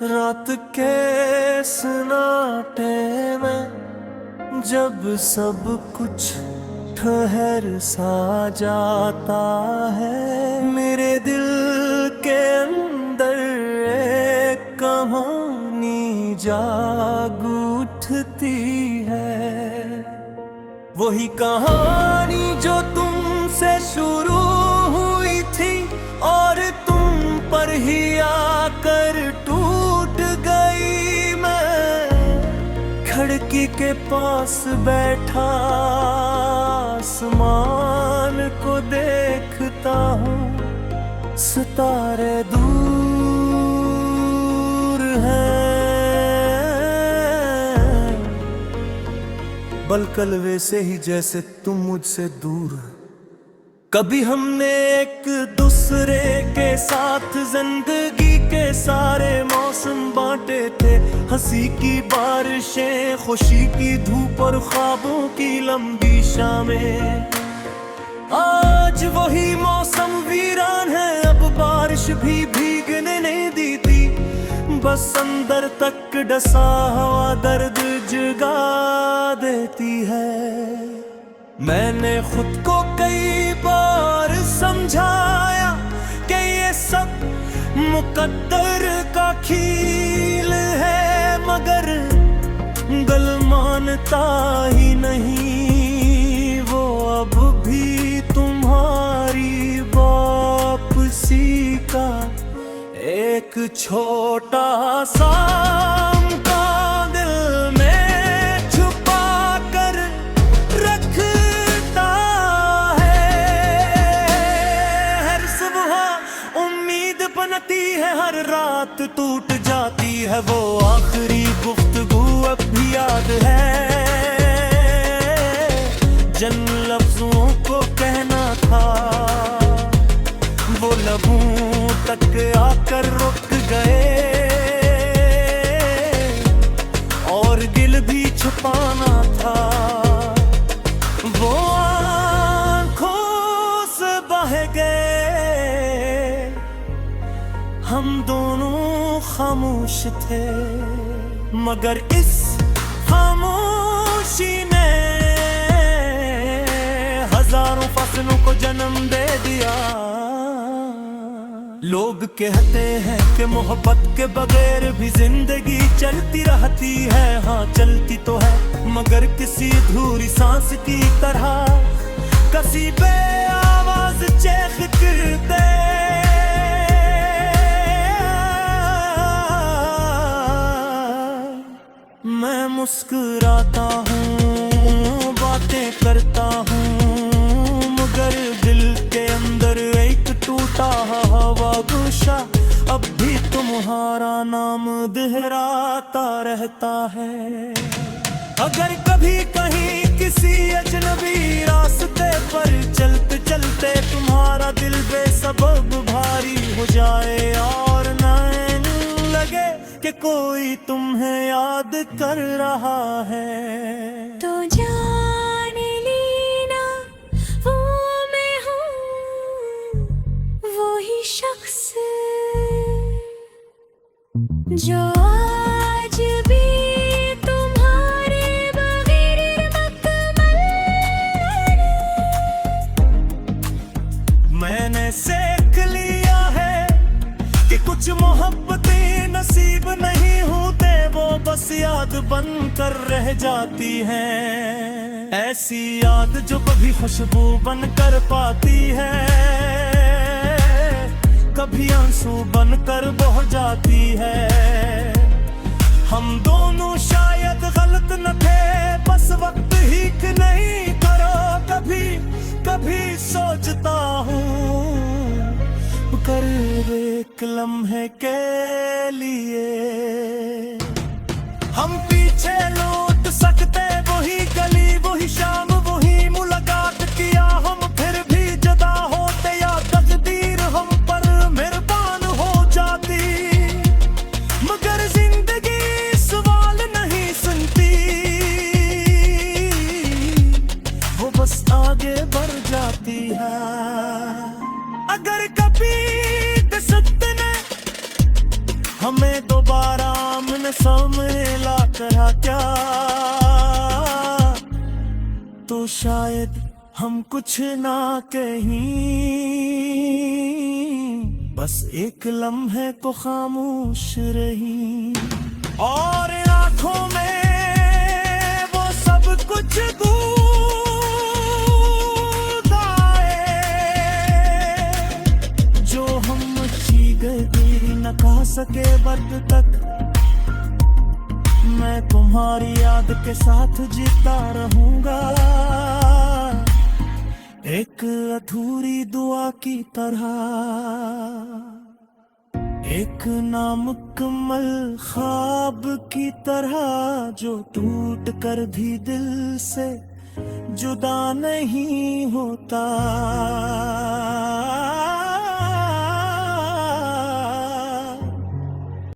रात के सन्नाटे में जब सब कुछ ठहर सा जाता है, मेरे दिल के अंदर एक कहानी जाग उठती है। वही कहानी जो तुमसे शुरू हुई थी और तुम पर ही आकर टूट गई। मैं खिड़की के पास बैठा आसमान को देखता हूँ, सितारे दूर हैं, बलकल वैसे ही जैसे तुम मुझसे दूर। कभी हमने एक दूसरे के साथ जिंदगी के सारे मौसम बांटे थे, हंसी की बारिशें, खुशी की धूप और ख्वाबों की लंबी शामें। आज वही मौसम वीरान है, अब बारिश भी भीगने नहीं देती, बस अंदर तक डसा हवा दर्द जगा देती है। मैंने खुद को कई बार समझाया कि ये सब मुकद्दर का खेल है, मगर दिल मानता ही नहीं। वो अब भी तुम्हारी वापसी का एक छोटा सा है, हर रात टूट जाती है। वो आखिरी गुफ्तगू अब भी याद है, जिन लफ्जों को कहना था वो लबों तक आकर रुक गए, और गिल भी छुपाना था वो आंखों से बह गए। हम दोनों खामोश थे, मगर इस खामोशी ने हजारों फसलों को जन्म दे दिया। लोग कहते हैं कि मोहब्बत के बगैर भी जिंदगी चलती रहती है। हाँ चलती तो है, मगर किसी अधूरी सांस की तरह, कसी बे आवाज चेख करते। मैं मुस्कुराता हूँ, बातें करता हूँ, मगर दिल के अंदर एक टूटा हवा गुस्सा अब भी तुम्हारा नाम दोहराता रहता है। अगर कभी कहीं किसी अजनबी रास्ते पर चलते चलते तुम्हारा दिल बेसबब भारी हो जाए और नैन लगे कि कोई तुम्हें याद कर रहा है, तो जान लेना वो मैं हूँ, वो ही शख्स जो आज भी तुम्हारे बगैर मुकम्मल है। मैंने सीख लिया है कि कुछ मोहब्बतें नसीब नहीं होते, वो बस याद बन कर रह जाती हैं। ऐसी याद जो कभी खुशबू बन कर पाती है, कभी आंसू बन कर बह जाती है। हम दोनों शायद गलत न थे, बस वक्त ही कि नहीं करो। कभी कभी सोचता हूँ कर एक लम्हे के लिए हम पीछे लौट सकते। वही गली, वही शाम, वही मुलाकात किया हम, फिर भी जुदा होते या तकदीर हम पर मेहरबान हो जाती। मगर जिंदगी सवाल नहीं सुनती, वो बस आगे बढ़ जाती है। अगर कभी किस्मत ने हमें दोबारा न सम्मेला करा क्या, तो शायद हम कुछ ना कहीं, बस एक लम्हे को खामोश रही। और आंखों में वो सब कुछ गूंज आए जो हम गए न कह सके वक्त तक। मैं तुम्हारी याद के साथ जीता रहूंगा, एक अधूरी दुआ की तरह, एक नामुकम्मल ख्वाब की तरह जो टूट कर भी दिल से जुदा नहीं होता।